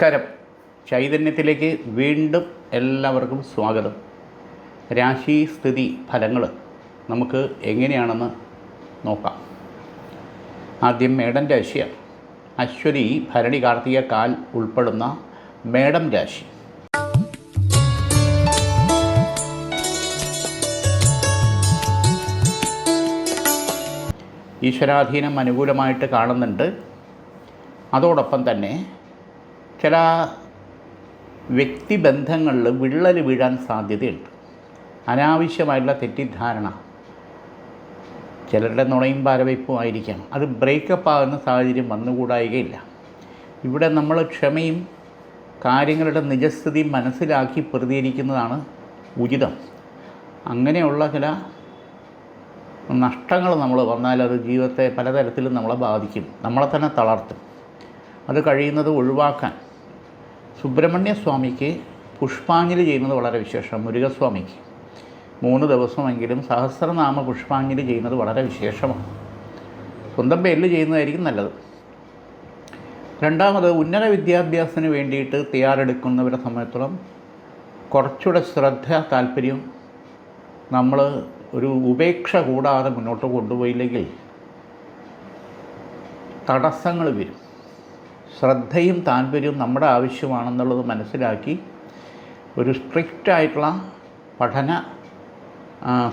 നമസ്കാരം. ചൈതന്യത്തിലേക്ക് വീണ്ടും എല്ലാവർക്കും സ്വാഗതം. രാശി സ്ഥിതി ഫലങ്ങൾ നമുക്ക് എങ്ങനെയാണെന്ന് നോക്കാം. ആദ്യം മേടം രാശിയാണ്. അശ്വതി, ഭരണി, കാർത്തിക, കാൽ ഉൾപ്പെടുന്ന മേടം രാശി. ഈശ്വരാധീനം അനുകൂലമായിട്ട് കാണുന്നുണ്ട്. അതോടൊപ്പം തന്നെ ചില വ്യക്തിബന്ധങ്ങളിൽ വിള്ളൽ വീഴാൻ സാധ്യതയുണ്ട്. അനാവശ്യമായിട്ടുള്ള തെറ്റിദ്ധാരണ, ചിലരുടെ നുണയും പാരവയ്പ്പും ആയിരിക്കാം. അത് ബ്രേക്കപ്പ് ആകുന്ന സാഹചര്യം വന്നുകൂടായികയില്ല. ഇവിടെ നമ്മൾ ക്ഷമയും കാര്യങ്ങളുടെ നിജസ്ഥിതി മനസ്സിലാക്കി പ്രതികരിക്കുന്നതാണ് ഉചിതം. അങ്ങനെയുള്ള ചില നഷ്ടങ്ങൾ നമ്മൾ വന്നാൽ അത് ജീവിതത്തെ പലതരത്തിലും നമ്മളെ ബാധിക്കും, നമ്മളെ തന്നെ തളർത്തും. അത് കഴിയുന്നത് ഒഴിവാക്കാൻ സുബ്രഹ്മണ്യ സ്വാമിക്ക് പുഷ്പാഞ്ജലി ചെയ്യുന്നത് വളരെ വിശേഷം. മുരുകസ്വാമിക്ക് 3 ദിവസമെങ്കിലും സഹസ്രനാമ പുഷ്പാഞ്ജലി ചെയ്യുന്നത് വളരെ വിശേഷമാണ്. സ്വന്തം പേരിൽ ചെയ്യുന്നതായിരിക്കും നല്ലത്. രണ്ടാമത്, ഉന്നത വിദ്യാഭ്യാസത്തിന് വേണ്ടിയിട്ട് തയ്യാറെടുക്കുന്നവരെ സംബന്ധിച്ചിടത്തോളം കുറച്ചുകൂടെ ശ്രദ്ധ, താല്പര്യം നമ്മൾ ഒരു ഉപേക്ഷ കൂടാതെ മുന്നോട്ട് കൊണ്ടുപോയില്ലെങ്കിൽ തടസ്സങ്ങൾ വരും. ശ്രദ്ധയും താല്പര്യവും നമ്മുടെ ആവശ്യമാണെന്നുള്ളത് മനസ്സിലാക്കി ഒരു സ്ട്രിക്റ്റായിട്ടുള്ള പഠന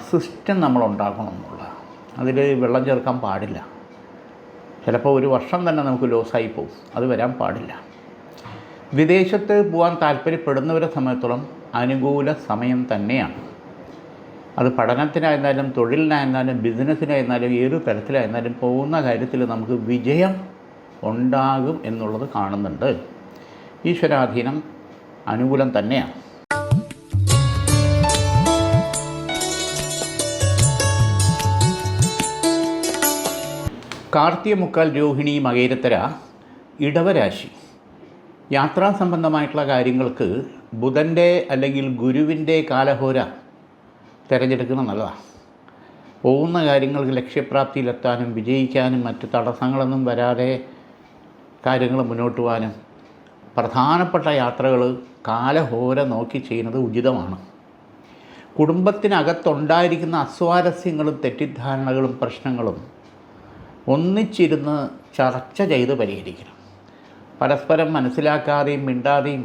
സിസ്റ്റം നമ്മൾ ഉണ്ടാക്കണം എന്നുള്ള, അതിൽ വെള്ളം ചേർക്കാൻ പാടില്ല. ചിലപ്പോൾ ഒരു വർഷം തന്നെ നമുക്ക് ലോസായി പോകും. അത് വരാൻ പാടില്ല. വിദേശത്ത് പോകാൻ താല്പര്യപ്പെടുന്നവരെ സംബന്ധിച്ചിടത്തോളം അനുകൂല സമയം തന്നെയാണ്. അത് പഠനത്തിനായിരുന്നാലും തൊഴിലിനായിരുന്നാലും ബിസിനസ്സിനായിരുന്നാലും ഏത് തരത്തിലായിരുന്നാലും പോകുന്ന കാര്യത്തിൽ നമുക്ക് വിജയം ഉണ്ടാകും എന്നുള്ളത് കാണുന്നുണ്ട്. ഈശ്വരാധീനം അനുകൂലം തന്നെയാണ്. കാർത്തിക, മുക്കാൽ, രോഹിണി, മകയിരത്തര, ഇടവരാശി. യാത്രാ സംബന്ധമായിട്ടുള്ള കാര്യങ്ങൾക്ക് ബുധൻ്റെ അല്ലെങ്കിൽ ഗുരുവിൻ്റെ കാലഹോര തിരഞ്ഞെടുക്കുന്നത് നല്ലതാണ്. പോകുന്ന കാര്യങ്ങൾക്ക് ലക്ഷ്യപ്രാപ്തിയിലെത്താനും വിജയിക്കാനും മറ്റ് തടസ്സങ്ങളൊന്നും വരാതെ കാര്യങ്ങൾ മുന്നോട്ട് പോകാനും പ്രധാനപ്പെട്ട യാത്രകൾ കാലഹോര നോക്കി ചെയ്യുന്നത് ഉചിതമാണ്. കുടുംബത്തിനകത്തുണ്ടായിരിക്കുന്ന അസ്വാരസ്യങ്ങളും തെറ്റിദ്ധാരണകളും പ്രശ്നങ്ങളും ഒന്നിച്ചിരുന്ന് ചർച്ച ചെയ്ത് പരിഹരിക്കണം. പരസ്പരം മനസ്സിലാക്കാതെയും മിണ്ടാതെയും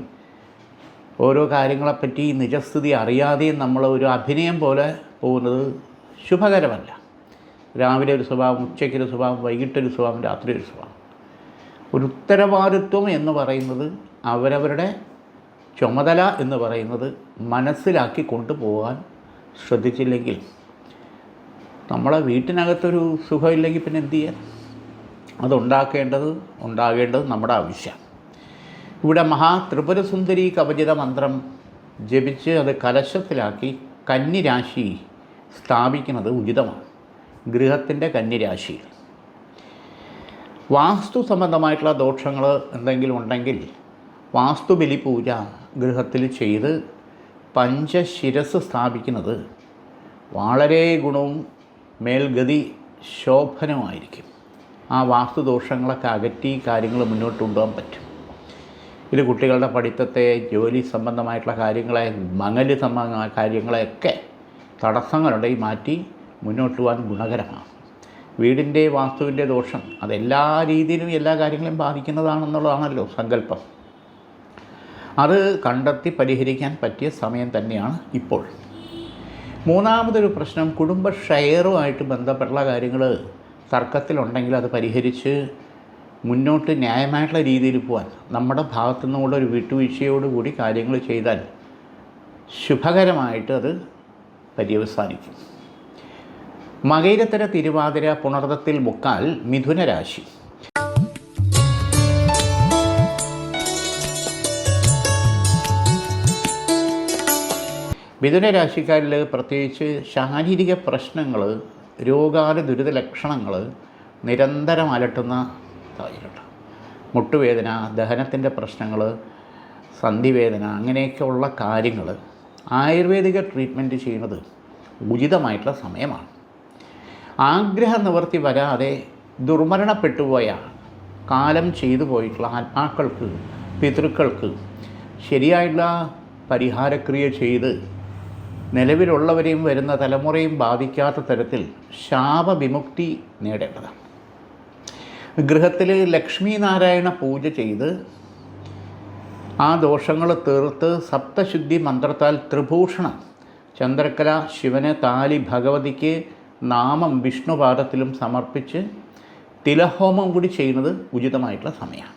ഓരോ കാര്യങ്ങളെപ്പറ്റി നിജസ്ഥിതി അറിയാതെയും നമ്മൾ ഒരു അഭിനയം പോലെ പോകുന്നത് ശുഭകരമല്ല. രാവിലെ ഒരു സ്വഭാവം, ഉച്ചയ്ക്കൊരു സ്വഭാവം, വൈകിട്ടൊരു സ്വഭാവം, രാത്രി ഒരു സ്വഭാവം. ഒരു ഉത്തരവാദിത്വം എന്ന് പറയുന്നത്, അവരവരുടെ ചുമതല എന്ന് പറയുന്നത് മനസ്സിലാക്കി കൊണ്ടുപോകാൻ ശ്രദ്ധിച്ചില്ലെങ്കിൽ നമ്മളെ വീട്ടിനകത്തൊരു സുഖമില്ലെങ്കിൽ പിന്നെ എന്തു ചെയ്യാൻ? ഉണ്ടാകേണ്ടത് നമ്മുടെ ആവശ്യമാണ്. ഇവിടെ മഹാത്രിപുരസുന്ദരി കവചിത മന്ത്രം ജപിച്ച് അത് കലശത്തിലാക്കി കന്നിരാശി സ്ഥാപിക്കുന്നത് ഉചിതമാണ്. ഗൃഹത്തിൻ്റെ കന്നിരാശിയിൽ വാസ്തു സംബന്ധമായിട്ടുള്ള ദോഷങ്ങൾ എന്തെങ്കിലും ഉണ്ടെങ്കിൽ വാസ്തുബലി പൂജ ഗൃഹത്തിൽ ചെയ്ത് പഞ്ചശിരസ് സ്ഥാപിക്കുന്നത് വളരെ ഗുണവും മേൽഗതി ശോഭനമായിരിക്കും. ആ വാസ്തുദോഷങ്ങളൊക്കെ അകറ്റി കാര്യങ്ങൾ മുന്നോട്ട് കൊണ്ടുപോകാൻ പറ്റും. ഇത് കുട്ടികളുടെ പഠിത്തത്തെ, ജോലി സംബന്ധമായിട്ടുള്ള കാര്യങ്ങളെ, മങ്ങല് സംബന്ധമായ കാര്യങ്ങളെയൊക്കെ തടസ്സങ്ങളുണ്ടെങ്കിൽ മാറ്റി മുന്നോട്ട് പോകാൻ ഗുണകരമാണ്. വീടിൻ്റെ വാസ്തുവിൻ്റെ ദോഷം അതെല്ലാ രീതിയിലും എല്ലാ കാര്യങ്ങളെയും ബാധിക്കുന്നതാണെന്നുള്ളതാണല്ലോ സങ്കല്പം. അത് കണ്ടെത്തി പരിഹരിക്കാൻ പറ്റിയ സമയം തന്നെയാണ് ഇപ്പോൾ. മൂന്നാമതൊരു പ്രശ്നം, കുടുംബ ഷെയറുമായിട്ട് ബന്ധപ്പെട്ടുള്ള കാര്യങ്ങൾ തർക്കത്തിലുണ്ടെങ്കിൽ അത് പരിഹരിച്ച് മുന്നോട്ട് ന്യായമായിട്ടുള്ള രീതിയിൽ പോകാൻ നമ്മുടെ ഭാഗത്തു നിന്നുകൂടെ ഒരു വിട്ടുവീഴ്ചയോടുകൂടി കാര്യങ്ങൾ ചെയ്താൽ ശുഭകരമായിട്ട് അത് പര്യവസാനിക്കും. മകയിരത്തര, തിരുവാതിര, പുണർതത്തിൽ, മുക്കാൽ, മിഥുനരാശി. മിഥുനരാശിക്കാരിൽ പ്രത്യേകിച്ച് ശാരീരിക പ്രശ്നങ്ങൾ, രോഗാതി ലക്ഷണങ്ങൾ നിരന്തരം അലട്ടുന്ന സാഹചര്യമുണ്ട്. മുട്ടുവേദന, ദഹനത്തിൻ്റെ പ്രശ്നങ്ങൾ, സന്ധിവേദന, അങ്ങനെയൊക്കെ ഉള്ള കാര്യങ്ങൾ ആയുർവേദിക ട്രീറ്റ്മെൻറ്റ് ചെയ്യുന്നത് ഉചിതമായിട്ടുള്ള സമയമാണ്. ആഗ്രഹ നിവൃത്തി വരാതെ ദുർമരണപ്പെട്ടുപോയ കാലം ചെയ്തു പോയിട്ടുള്ള ആത്മാക്കൾക്ക് പിതൃക്കൾക്ക് ശരിയായിട്ടുള്ള പരിഹാരക്രിയ ചെയ്ത് നിലവിലുള്ളവരെയും വരുന്ന തലമുറയും ബാധിക്കാത്ത തരത്തിൽ ശാപവിമുക്തി നേടേണ്ടതാണ്. ഗൃഹത്തിൽ ലക്ഷ്മി നാരായണ പൂജ ചെയ്ത് ആ ദോഷങ്ങൾ തീർത്ത് സപ്തശുദ്ധി മന്ത്രത്താൽ ത്രിഭൂഷണം, ചന്ദ്രക്കല, ശിവന്, താലി, ഭഗവതിക്ക് നാമം വിഷ്ണുപാദത്തിലും സമർപ്പിച്ച് തിലഹോമം കൂടി ചെയ്യുന്നത് ഉചിതമായിട്ടുള്ള സമയമാണ്.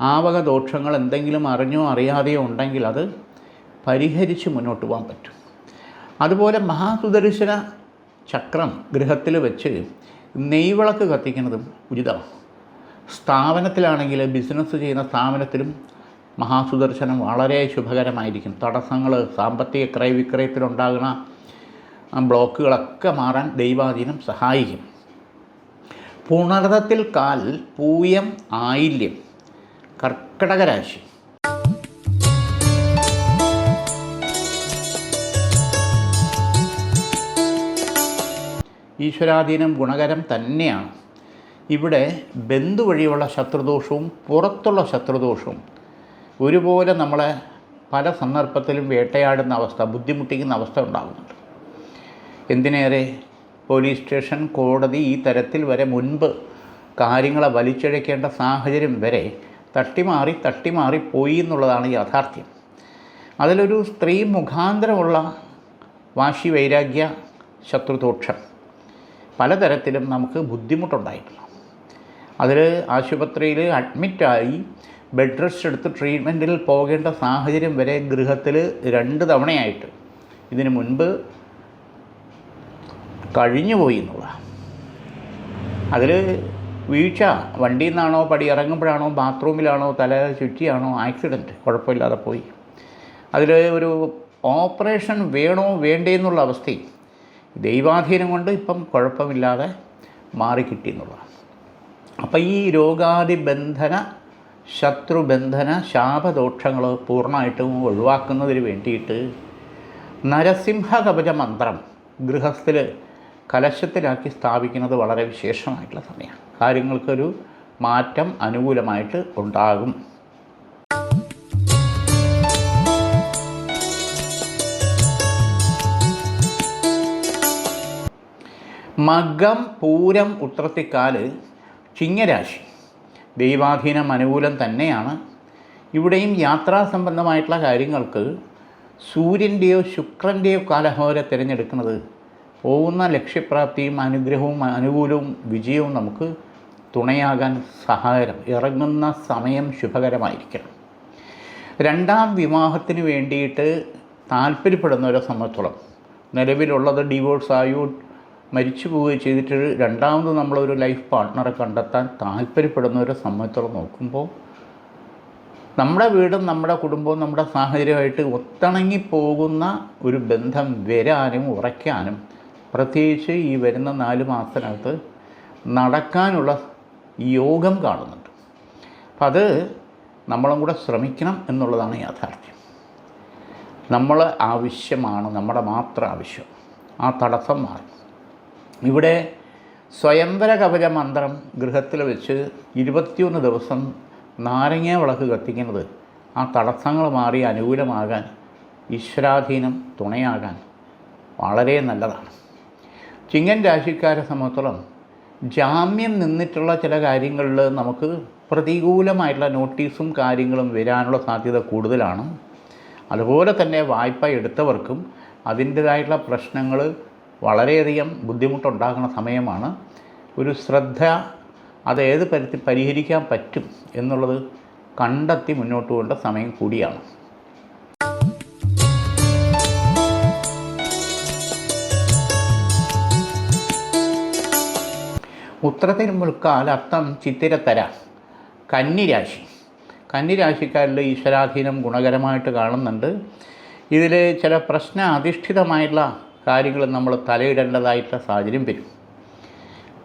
ആ വക ദോഷങ്ങൾ എന്തെങ്കിലും അറിഞ്ഞോ അറിയാതെയോ ഉണ്ടെങ്കിൽ അത് പരിഹരിച്ച് മുന്നോട്ട് പോകാൻ പറ്റും. അതുപോലെ മഹാസുദർശന ചക്രം ഗൃഹത്തിൽ വെച്ച് നെയ്വിളക്ക് കത്തിക്കുന്നതും ഉചിതമാണ്. സ്ഥാപനത്തിലാണെങ്കിൽ ബിസിനസ് ചെയ്യുന്ന സ്ഥാപനത്തിലും മഹാസുദർശനം വളരെ ശുഭകരമായിരിക്കും. തടസ്സങ്ങൾ, സാമ്പത്തിക ക്രയവിക്രയത്തിലുണ്ടാകുന്ന ബ്ലോക്കുകളൊക്കെ മാറാൻ ദൈവാധീനം സഹായിക്കും. പുണർതത്തിൽ കാൽ, പൂയം, ആയില്യം, കർക്കടക രാശി. ഈശ്വരാധീനം ഗുണകരം തന്നെയാണ്. ഇവിടെ ബന്ധു വഴിയുള്ള ശത്രുദോഷവും പുറത്തുള്ള ശത്രുദോഷവും ഒരുപോലെ നമ്മളെ പല സന്ദർഭത്തിലും വേട്ടയാടുന്ന അവസ്ഥ, ബുദ്ധിമുട്ടിക്കുന്ന അവസ്ഥ ഉണ്ടാകുന്നുണ്ട്. എന്തിനേറെ പോലീസ് സ്റ്റേഷൻ, കോടതി ഈ തരത്തിൽ വരെ മുൻപ് കാര്യങ്ങളെ വലിച്ചിഴക്കേണ്ട സാഹചര്യം വരെ തട്ടിമാറി പോയി എന്നുള്ളതാണ് യാഥാർത്ഥ്യം. അതിലൊരു സ്ത്രീ മുഖാന്തരമുള്ള വാശി, വൈരാഗ്യ, ശത്രുദോഷം പലതരത്തിലും നമുക്ക് ബുദ്ധിമുട്ടുണ്ടായിട്ടുണ്ട്. അതിൽ ആശുപത്രിയിൽ അഡ്മിറ്റായി ബെഡ് റെസ്റ്റ് എടുത്ത് ട്രീറ്റ്മെൻറ്റിൽ പോകേണ്ട സാഹചര്യം വരെ ഗൃഹത്തിൽ 2 തവണയായിട്ട് ഇതിനു മുൻപ് കഴിഞ്ഞുപോയി എന്നുള്ളതാണ്. അതിൽ വീഴ്ച വണ്ടിയിൽ നിന്നാണോ, പടി ഇറങ്ങുമ്പോഴാണോ, ബാത്റൂമിലാണോ, തല ചുറ്റിയാണോ, ആക്സിഡൻറ്റ്, കുഴപ്പമില്ലാതെ പോയി. അതിൽ ഒരു ഓപ്പറേഷൻ വേണോ വേണ്ടേ എന്നുള്ള അവസ്ഥയും ദൈവാധീനം കൊണ്ട് ഇപ്പം കുഴപ്പമില്ലാതെ മാറിക്കിട്ടി എന്നുള്ളതാണ്. അപ്പം ഈ രോഗാദിബന്ധന, ശത്രുബന്ധന, ശാപദോഷങ്ങൾ പൂർണ്ണമായിട്ടും ഒഴിവാക്കുന്നതിന് വേണ്ടിയിട്ട് നരസിംഹ കവച മന്ത്രം ഗൃഹസ്ഥിൽ കലശത്തിലാക്കി സ്ഥാപിക്കുന്നത് വളരെ വിശേഷമായിട്ടുള്ള സമയമാണ്. കാര്യങ്ങൾക്കൊരു മാറ്റം അനുകൂലമായിട്ട് ഉണ്ടാകും. മകം, പൂരം, ഉത്രത്തിക്കാല്, ചിങ്ങരാശി. ദൈവാധീനം അനുകൂലം തന്നെയാണ്. ഇവിടെയും യാത്രാ സംബന്ധമായിട്ടുള്ള കാര്യങ്ങൾക്ക് സൂര്യൻ്റെയോ ശുക്രൻ്റെയോ കാലഹോര തിരഞ്ഞെടുക്കുന്നത് പോകുന്ന ലക്ഷ്യപ്രാപ്തിയും അനുഗ്രഹവും അനുകൂലവും വിജയവും നമുക്ക് തുണയാകാൻ സഹായകരം. ഇറങ്ങുന്ന സമയം ശുഭകരമായിരിക്കണം. 2ാം വിവാഹത്തിന് വേണ്ടിയിട്ട് താല്പര്യപ്പെടുന്നവരെ സംബന്ധിച്ചോളം നിലവിലുള്ളത് ഡിവോഴ്സായോ മരിച്ചു പോവുകയോ ചെയ്തിട്ട് രണ്ടാമത് നമ്മളൊരു ലൈഫ് പാർട്ട്ണറെ കണ്ടെത്താൻ താല്പര്യപ്പെടുന്നവരെ സംബന്ധിച്ചോളം നോക്കുമ്പോൾ നമ്മുടെ വീടും നമ്മുടെ കുടുംബവും നമ്മുടെ സാഹചര്യമായിട്ട് ഒത്തിണങ്ങിപ്പോകുന്ന ഒരു ബന്ധം വരാനും ഉറയ്ക്കാനും പ്രത്യേകിച്ച് ഈ വരുന്ന 4 മാസത്തിനകത്ത് നടക്കാനുള്ള യോഗം കാണുന്നുണ്ട്. അപ്പം അത് നമ്മളും കൂടെ ശ്രമിക്കണം എന്നുള്ളതാണ് യാഥാർത്ഥ്യം. നമ്മൾ ആവശ്യമാണ്, നമ്മുടെ മാത്രം ആവശ്യം. ആ തടസ്സം മാറും. ഇവിടെ സ്വയംവര കവച മന്ത്രം ഗൃഹത്തിൽ വെച്ച് 21 ദിവസം നാരങ്ങ വിളക്ക് കത്തിക്കുന്നത് ആ തടസ്സങ്ങൾ മാറി അനുകൂലമാകാൻ, ഈശ്വരാധീനം തുണയാകാൻ വളരെ നല്ലതാണ്. ചിങ്ങൻ രാശിക്കാരെ സംബന്ധിച്ചോളം ജാമ്യം നിന്നിട്ടുള്ള ചില കാര്യങ്ങളിൽ നമുക്ക് പ്രതികൂലമായിട്ടുള്ള നോട്ടീസും കാര്യങ്ങളും വരാനുള്ള സാധ്യത കൂടുതലാണ്. അതുപോലെ തന്നെ വായ്പ എടുത്തവർക്കും അതിൻ്റേതായിട്ടുള്ള പ്രശ്നങ്ങൾ വളരെയധികം ബുദ്ധിമുട്ടുണ്ടാകുന്ന സമയമാണ്. ഒരു ശ്രദ്ധ, അത് ഏത് തരത്തിൽ പരിഹരിക്കാൻ പറ്റും എന്നുള്ളത് കണ്ടെത്തി മുന്നോട്ട് പോകേണ്ട സമയം കൂടിയാണ്. ഉത്രത്തിരുമുൽക്കാൽ, അത്തം, ചിത്തിരത്തര, കന്നിരാശി. കന്നിരാശിക്കാരിൽ ഈശ്വരാധീനം ഗുണകരമായിട്ട് കാണുന്നുണ്ട്. ഇതിൽ ചില പ്രശ്ന അധിഷ്ഠിതമായിട്ടുള്ള കാര്യങ്ങൾ നമ്മൾ തലയിടേണ്ടതായിട്ടുള്ള സാഹചര്യം വരും.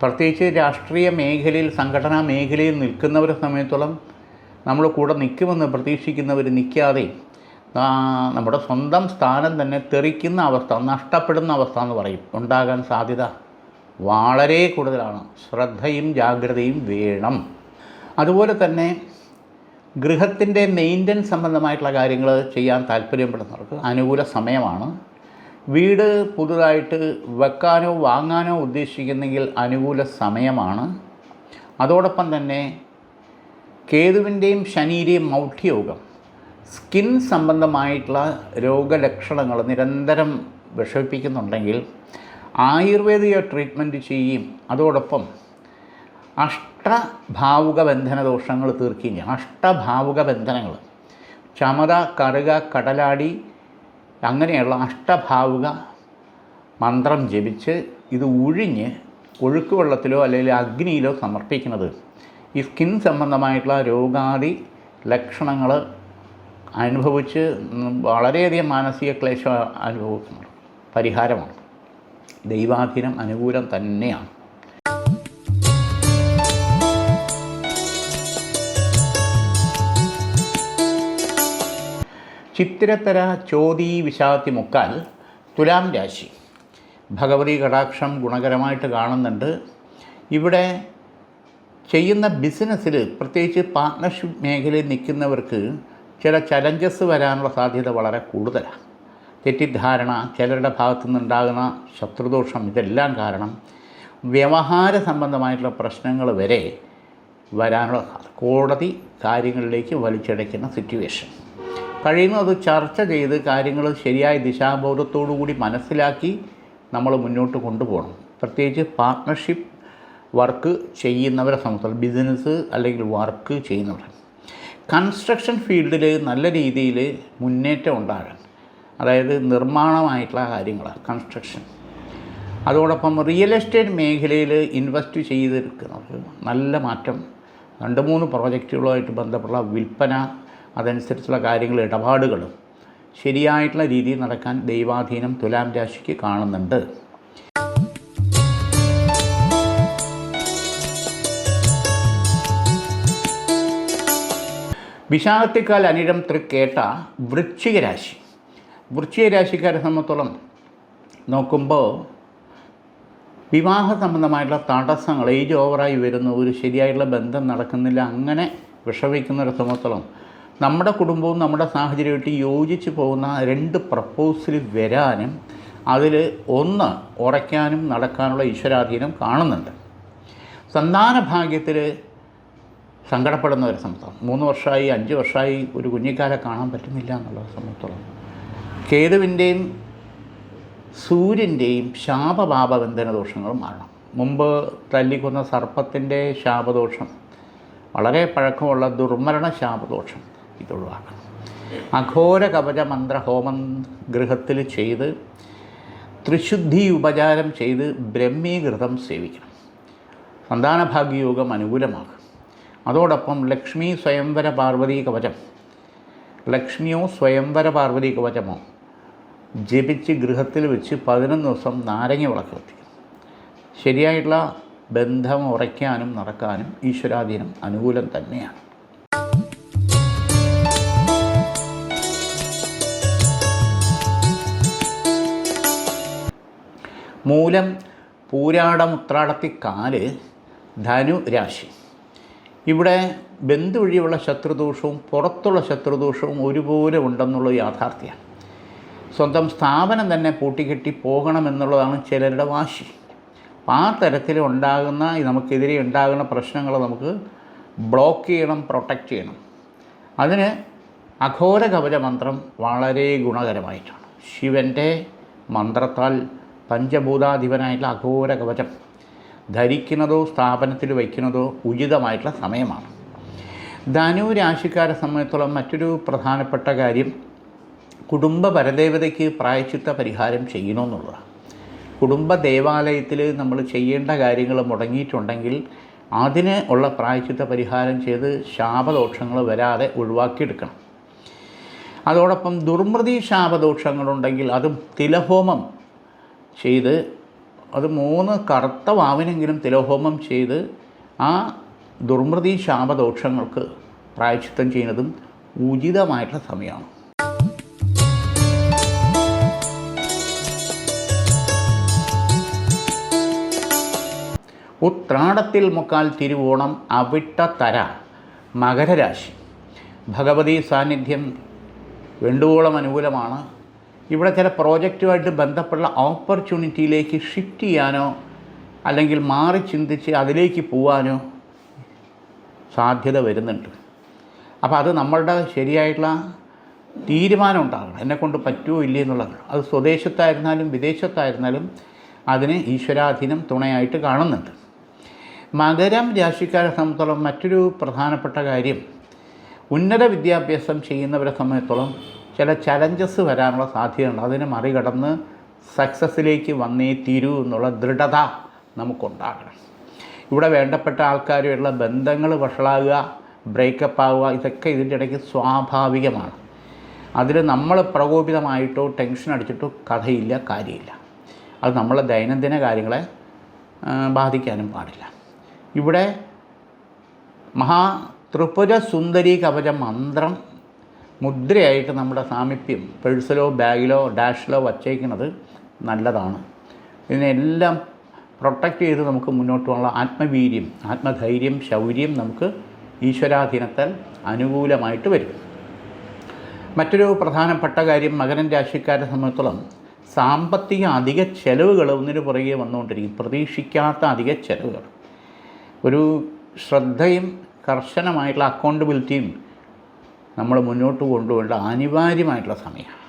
പ്രത്യേകിച്ച് രാഷ്ട്രീയ മേഖലയിൽ, സംഘടനാ മേഖലയിൽ നിൽക്കുന്നവരെ സമയത്തോളം നമ്മൾ കൂടെ നിൽക്കുമെന്ന് പ്രതീക്ഷിക്കുന്നവർ നിൽക്കാതെ നമ്മുടെ സ്വന്തം സ്ഥാനം തന്നെ തെറിക്കുന്ന അവസ്ഥ, നഷ്ടപ്പെടുന്ന അവസ്ഥ എന്ന് പറയും, ഉണ്ടാകാൻ സാധ്യത വളരെ കൂടുതലാണ്. ശ്രദ്ധയും ജാഗ്രതയും വേണം. അതുപോലെ തന്നെ ഗൃഹത്തിൻ്റെ മെയിൻ്റനൻസ് സംബന്ധമായിട്ടുള്ള കാര്യങ്ങൾ ചെയ്യാൻ താല്പര്യപ്പെടുന്നവർക്ക് അനുകൂല സമയമാണ്. വീട് പുതുതായിട്ട് വെക്കാനോ വാങ്ങാനോ ഉദ്ദേശിക്കുന്നെങ്കിൽ അനുകൂല സമയമാണ്. അതോടൊപ്പം തന്നെ കേതുവിൻ്റെയും ശനിയുടെയും മൗഢ്യയോഗം സ്കിൻ സംബന്ധമായിട്ടുള്ള രോഗലക്ഷണങ്ങൾ നിരന്തരം വിഷമിപ്പിക്കുന്നുണ്ടെങ്കിൽ ആയുർവേദിക ട്രീറ്റ്മെൻറ്റ് ചെയ്യും. അതോടൊപ്പം അഷ്ടഭാവുക ബന്ധന ദോഷങ്ങൾ തീർക്കുകയും ചെയ്യും. അഷ്ടഭാവുക ബന്ധനങ്ങൾ ചമത, കറുക, കടലാടി അങ്ങനെയുള്ള അഷ്ടഭാവുക മന്ത്രം ജപിച്ച് ഇത് ഉഴിഞ്ഞ് ഒഴുക്ക് വെള്ളത്തിലോ അല്ലെങ്കിൽ അഗ്നിയിലോ സമർപ്പിക്കുന്നത് ഈ സ്കിൻ സംബന്ധമായിട്ടുള്ള രോഗാദി ലക്ഷണങ്ങൾ അനുഭവിച്ച് വളരെയധികം മാനസിക ക്ലേശം അനുഭവിക്കുന്ന പരിഹാരമാണ്. ദൈവാധീനം അനുകൂലം തന്നെയാണ്. ചിത്തിരത്തര, ചോതി, വിശാഖത്തി, മുക്കാൽ തുലാം രാശി. ഭഗവതി കടാക്ഷം ഗുണകരമായിട്ട് കാണുന്നുണ്ട്. ഇവിടെ ചെയ്യുന്ന ബിസിനസ്സിൽ പ്രത്യേകിച്ച് പാർട്ട്ണർഷിപ്പ് മേഖലയിൽ നിൽക്കുന്നവർക്ക് ചില ചലഞ്ചസ് വരാനുള്ള സാധ്യത വളരെ കൂടുതലാണ്. തെറ്റിദ്ധാരണ, ചിലരുടെ ഭാഗത്തു നിന്നുണ്ടാകുന്ന ശത്രുദോഷം, ഇതെല്ലാം കാരണം വ്യവഹാര സംബന്ധമായിട്ടുള്ള പ്രശ്നങ്ങൾ വരെ വരാനുള്ള കോടതി കാര്യങ്ങളിലേക്ക് വലിച്ചടയ്ക്കുന്ന സിറ്റുവേഷൻ. കഴിയുന്നത് ചർച്ച ചെയ്ത് കാര്യങ്ങൾ ശരിയായ ദിശാബോധത്തോടു കൂടി മനസ്സിലാക്കി നമ്മൾ മുന്നോട്ട് കൊണ്ടുപോകണം. പ്രത്യേകിച്ച് പാർട്ട്ണർഷിപ്പ് വർക്ക് ചെയ്യുന്നവരെ സംബന്ധിച്ചിടത്തോളം, ബിസിനസ് അല്ലെങ്കിൽ വർക്ക് ചെയ്യുന്നവർ കൺസ്ട്രക്ഷൻ ഫീൽഡിൽ നല്ല രീതിയിൽ മുന്നേറ്റം ഉണ്ടാകാൻ, അതായത് നിർമ്മാണമായിട്ടുള്ള കാര്യങ്ങൾ, കൺസ്ട്രക്ഷൻ. അതോടൊപ്പം റിയൽ എസ്റ്റേറ്റ് മേഖലയിൽ ഇൻവെസ്റ്റ് ചെയ്തിരിക്കുന്നവർക്ക് നല്ല മാറ്റം, 2-3 പ്രോജക്റ്റുകളുമായിട്ട് ബന്ധപ്പെട്ട വിൽപ്പന, അതനുസരിച്ചുള്ള കാര്യങ്ങൾ, ഇടപാടുകൾ ശരിയായിട്ടുള്ള രീതിയിൽ നടക്കാൻ ദൈവാധീനം തുലാം രാശിക്ക് കാണുന്നുണ്ട്. വിശാഖത്തിക്കാൽ അനിഴം തൃക്കേട്ട വൃശ്ചിക രാശി. വൃശ്ചിക രാശിക്കാരെ സംബന്ധിച്ചോളം നോക്കുമ്പോൾ വിവാഹ സംബന്ധമായിട്ടുള്ള തടസ്സങ്ങൾ, ഏജ് ഓവറായി വരുന്ന ഒരു ശരിയായിട്ടുള്ള ബന്ധം നടക്കുന്നില്ല, അങ്ങനെ വിഷമിക്കുന്നവരെ സംബന്ധിച്ചോളം നമ്മുടെ കുടുംബവും നമ്മുടെ സാഹചര്യമായിട്ട് യോജിച്ച് പോകുന്ന 2 പ്രപ്പോസൽ വരാനും അതിൽ 1 ഉറയ്ക്കാനും നടക്കാനുള്ള ഈശ്വരാധീനം കാണുന്നുണ്ട്. സന്താന ഭാഗ്യത്തിൽ സങ്കടപ്പെടുന്നവരെ സംബന്ധിച്ചോളം 3 വർഷമായി 5 വർഷമായി ഒരു കുഞ്ഞിക്കാരെ കാണാൻ പറ്റുന്നില്ല എന്നുള്ളത് സംബന്ധിച്ചോളം കേതുവിൻ്റെയും സൂര്യൻ്റെയും ശാപപാപബന്ധന ദോഷങ്ങളും മാറണം. മുമ്പ് തല്ലിക്കൊന്ന സർപ്പത്തിൻ്റെ ശാപദോഷം, വളരെ പഴക്കമുള്ള ദുർമരണ ശാപദോഷം ഇതൊഴിവാക്കണം. അഘോര കവച മന്ത്രഹോമം ഗൃഹത്തിൽ ചെയ്ത് ത്രിശുദ്ധി ഉപചാരം ചെയ്ത് ബ്രഹ്മീകൃതം സേവിക്കണം. സന്താനഭാഗ്യയോഗം അനുകൂലമാകും. അതോടൊപ്പം ലക്ഷ്മി സ്വയംവര പാർവതി കവചം, ലക്ഷ്മിയോ സ്വയംവര പാർവതി കവചമോ ജപിച്ച് ഗൃഹത്തിൽ വെച്ച് 11 ദിവസം നാരങ്ങ വിളക്ക് കത്തിക്കും. ശരിയായിട്ടുള്ള ബന്ധം ഉറയ്ക്കാനും നടക്കാനും ഈശ്വരാധീനം അനുകൂലം തന്നെയാണ്. മൂലം, പൂരാടം, ഉത്രാടത്തിക്കാല് ധനു രാശി. ഇവിടെ ബന്ധു വഴിയുള്ള ശത്രുദോഷവും പുറത്തുള്ള ശത്രുദോഷവും ഒരുപോലെ ഉണ്ടെന്നുള്ള യാഥാർത്ഥ്യമാണ്. സ്വന്തം സ്ഥാപനം തന്നെ പൂട്ടിക്കെട്ടി പോകണമെന്നുള്ളതാണ് ചിലരുടെ വാശി. ആ തരത്തിൽ ഉണ്ടാകുന്ന നമുക്കെതിരെ ഉണ്ടാകുന്ന പ്രശ്നങ്ങൾ നമുക്ക് ബ്ലോക്ക് ചെയ്യണം, പ്രൊട്ടക്റ്റ് ചെയ്യണം. അതിന് അഘോര കവച മന്ത്രം വളരെ ഗുണകരമായിട്ടാണ്. ശിവൻ്റെ മന്ത്രത്താൽ പഞ്ചഭൂതാധിപനായിട്ടുള്ള അഘോര കവചം ധരിക്കുന്നതോ സ്ഥാപനത്തിൽ വയ്ക്കുന്നതോ ഉചിതമായിട്ടുള്ള സമയമാണ്. ധനു രാശിക്കാരെ സംബന്ധിച്ചിടത്തോളം മറ്റൊരു പ്രധാനപ്പെട്ട കാര്യം കുടുംബ പരദേവതയ്ക്ക് പ്രായശ്ചിത്ത പരിഹാരം ചെയ്യണമെന്നുള്ളതാണ്. കുടുംബ ദേവാലയത്തിൽ നമ്മൾ ചെയ്യേണ്ട കാര്യങ്ങൾ മുടങ്ങിയിട്ടുണ്ടെങ്കിൽ അതിന് ഉള്ള പ്രായശ്ചിത്ത പരിഹാരം ചെയ്ത് ശാപദോഷങ്ങൾ വരാതെ ഒഴിവാക്കിയെടുക്കണം. അതോടൊപ്പം ദുർമൃതി ശാപദോഷങ്ങളുണ്ടെങ്കിൽ അതും തിലഹോമം ചെയ്ത്, അത് 3 കറുത്ത വാവിനെങ്കിലും തിലഹോമം ചെയ്ത് ആ ദുർമൃതി ശാപദോഷങ്ങൾക്ക് പ്രായശ്ചിത്തം ചെയ്യുന്നതും ഉചിതമായിട്ടുള്ള സമയമാണ്. ഉത്രാടത്തിൽ മുക്കാൽ തിരുവോണം അവിട്ടത്തര മകരരാശി. ഭഗവതി സാന്നിധ്യം വേണ്ടുവോളം അനുകൂലമാണ്. ഇവിടെ ചില പ്രോജക്റ്റുമായിട്ട് ബന്ധപ്പെട്ട ഓപ്പർച്യൂണിറ്റിയിലേക്ക് ഷിഫ്റ്റ് ചെയ്യാനോ അല്ലെങ്കിൽ മാറി ചിന്തിച്ച് അതിലേക്ക് പോകാനോ സാധ്യത വരുന്നുണ്ട്. അപ്പോൾ അത് നമ്മളുടെ ശരിയായിട്ടുള്ള തീരുമാനം ഉണ്ടാകണം, എന്നെക്കൊണ്ട് പറ്റുമോ ഇല്ലേ എന്നുള്ളത്. അത് സ്വദേശത്തായിരുന്നാലും വിദേശത്തായിരുന്നാലും അതിന് ഈശ്വരാധീനം തുണയായിട്ട് കാണുന്നുണ്ട്. മകരം രാശിക്കാരെ സംബന്ധിച്ചോളം മറ്റൊരു പ്രധാനപ്പെട്ട കാര്യം, ഉന്നത വിദ്യാഭ്യാസം ചെയ്യുന്നവരെ സംബന്ധിച്ചിടത്തോളം ചില ചലഞ്ചസ് വരാനുള്ള സാധ്യതയുണ്ട്. അതിനെ മറികടന്ന് സക്സസ്സിലേക്ക് വന്നേ തീരൂ എന്നുള്ള ദൃഢത നമുക്കുണ്ടാകണം. ഇവിടെ വേണ്ടപ്പെട്ട ആൾക്കാരുമായിട്ടുള്ള ബന്ധങ്ങൾ വഷളാകുക, ബ്രേക്കപ്പ് ആവുക, ഇതൊക്കെ ഇതിൻ്റെ ഇടയ്ക്ക് സ്വാഭാവികമാണ്. അതിൽ നമ്മൾ പ്രകോപിതമായിട്ടോ ടെൻഷൻ അടിച്ചിട്ടോ കഥയില്ല, കാര്യമില്ല. അത് നമ്മളെ ദൈനംദിന കാര്യങ്ങളെ ബാധിക്കാനും പാടില്ല. ഇവിടെ ത്രിപുര സുന്ദരി കവച മന്ത്രം മുദ്രയായിട്ട് നമ്മുടെ സാമീപ്യം പേഴ്സിലോ ബാഗിലോ ഡാഷിലോ വച്ചേക്കുന്നത് നല്ലതാണ്. ഇതിനെല്ലാം പ്രൊട്ടക്റ്റ് ചെയ്ത് നമുക്ക് മുന്നോട്ട് പോകാനുള്ള ആത്മവീര്യം, ആത്മധൈര്യം, ശൗര്യം നമുക്ക് ഈശ്വരാധീനത്താൽ അനുകൂലമായിട്ട് വരും. മറ്റൊരു പ്രധാനപ്പെട്ട കാര്യം, മകരം രാശിക്കാരെ സംബന്ധിച്ചിടത്തോളം സാമ്പത്തിക അധിക ചെലവുകൾ ഒന്നിനു പുറകെ വന്നുകൊണ്ടിരിക്കും. പ്രതീക്ഷിക്കാത്ത അധിക ചെലവുകൾ. ഒരു ശ്രദ്ധയും കർശനമായിട്ടുള്ള അക്കൗണ്ടബിലിറ്റിയും നമ്മൾ മുന്നോട്ട് കൊണ്ടുപോകേണ്ട അനിവാര്യമായിട്ടുള്ള സമയമാണ്.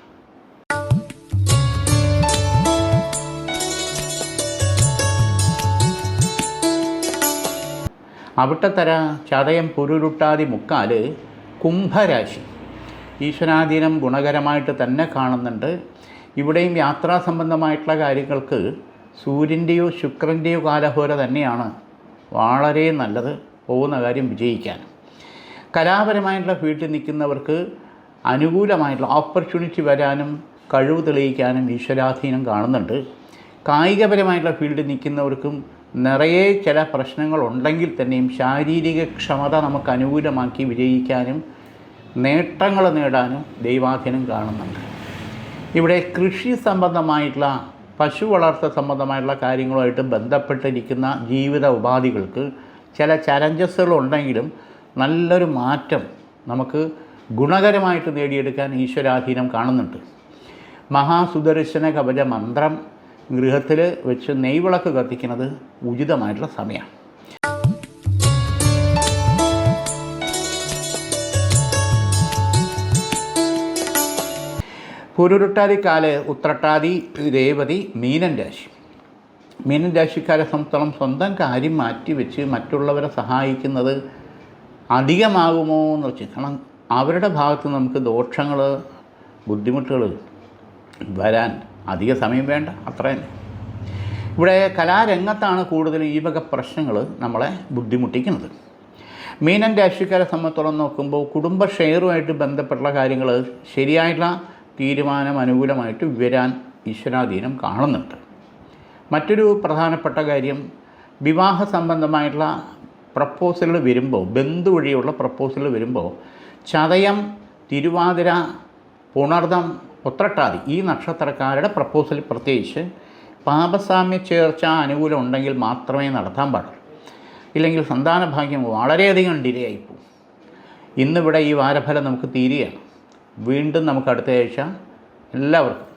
അവിട്ടത്തര ചതയം പുരുരുട്ടാതി മുക്കാല് കുംഭരാശി. ഈശ്വരാധീനം ഗുണകരമായിട്ട് തന്നെ കാണുന്നുണ്ട്. ഇവിടെയും യാത്രാ സംബന്ധമായിട്ടുള്ള കാര്യങ്ങൾക്ക് സൂര്യൻ്റെയോ ശുക്രൻ്റെയോ കാലഹോര തന്നെയാണ് വളരെ നല്ലത്, പോകുന്ന കാര്യം വിജയിക്കാൻ. കലാപരമായിട്ടുള്ള ഫീൽഡിൽ നിൽക്കുന്നവർക്ക് അനുകൂലമായിട്ടുള്ള ഓപ്പർച്യൂണിറ്റി വരാനും കഴിവ് തെളിയിക്കാനും ഈശ്വരാധീനം കാണുന്നുണ്ട്. കായികപരമായിട്ടുള്ള ഫീൽഡിൽ നിൽക്കുന്നവർക്കും നിറയെ ചില പ്രശ്നങ്ങളുണ്ടെങ്കിൽ തന്നെയും ശാരീരിക ക്ഷമത നമുക്ക് അനുകൂലമാക്കി വിജയിക്കാനും നേട്ടങ്ങൾ നേടാനും ദൈവാധീനം കാണുന്നുണ്ട്. ഇവിടെ കൃഷി സംബന്ധമായിട്ടുള്ള പശു വളർത്തൽ സംബന്ധമായിട്ടുള്ള കാര്യങ്ങളുമായിട്ട് ബന്ധപ്പെട്ടിരിക്കുന്ന ജീവിത ഉപാധികൾക്ക് ചില ചലഞ്ചസുകളുണ്ടെങ്കിലും നല്ലൊരു മാറ്റം നമുക്ക് ഗുണകരമായിട്ട് നേടിയെടുക്കാൻ ഈശ്വരാധീനം കാണുന്നുണ്ട്. മഹാസുദർശന കവച മന്ത്രം ഗൃഹത്തിൽ വെച്ച് നെയ്വിളക്ക് കത്തിക്കുന്നത് ഉചിതമായിട്ടുള്ള സമയമാണ്. പുരുരുട്ടാതിക്കാല് ഉത്രട്ടാതി രേവതി മീനൻ രാശി. മീനൻ രാശിക്കാരെ സംബന്ധിച്ചോളം സ്വന്തം കാര്യം മാറ്റിവെച്ച് മറ്റുള്ളവരെ സഹായിക്കുന്നത് അധികമാകുമോ എന്ന് വെച്ച്, കാരണം അവരുടെ ഭാഗത്ത് നമുക്ക് ദോഷങ്ങൾ, ബുദ്ധിമുട്ടുകൾ വരാൻ അധിക സമയം വേണ്ട, അത്ര തന്നെ. ഇവിടെ കലാരംഗത്താണ് കൂടുതലും ഈ വക പ്രശ്നങ്ങൾ നമ്മളെ ബുദ്ധിമുട്ടിക്കുന്നത്. മീനൻ രാശിക്കാരെ സംബന്ധിച്ചോളം നോക്കുമ്പോൾ കുടുംബ ഷെയറുമായിട്ട് ബന്ധപ്പെട്ടുള്ള കാര്യങ്ങൾ ശരിയായിട്ടുള്ള തീരുമാനം അനുകൂലമായിട്ട് വരാൻ ഈശ്വരാധീനം കാണുന്നുണ്ട്. മറ്റൊരു പ്രധാനപ്പെട്ട കാര്യം, വിവാഹ സംബന്ധമായിട്ടുള്ള പ്രപ്പോസലുകൾ വരുമ്പോൾ, ബന്ധു വഴിയുള്ള പ്രപ്പോസലുകൾ വരുമ്പോൾ ചതയം, തിരുവാതിര, പുണർദം, ഉത്രട്ടാതി ഈ നക്ഷത്രക്കാരുടെ പ്രപ്പോസൽ പ്രത്യേകിച്ച് പാപസാമ്യ ചേർച്ച അനുകൂലം ഉണ്ടെങ്കിൽ മാത്രമേ നടത്താൻ പാടുള്ളൂ. ഇല്ലെങ്കിൽ സന്താന ഭാഗ്യം വളരെയധികം ഡിലേ ആയിപ്പോവും. ഇന്നിവിടെ ഈ വാരഫലം നമുക്ക് തീരുകയാണ്. വീണ്ടും നമുക്ക് അടുത്ത ആഴ്ച എല്ലാവർക്കും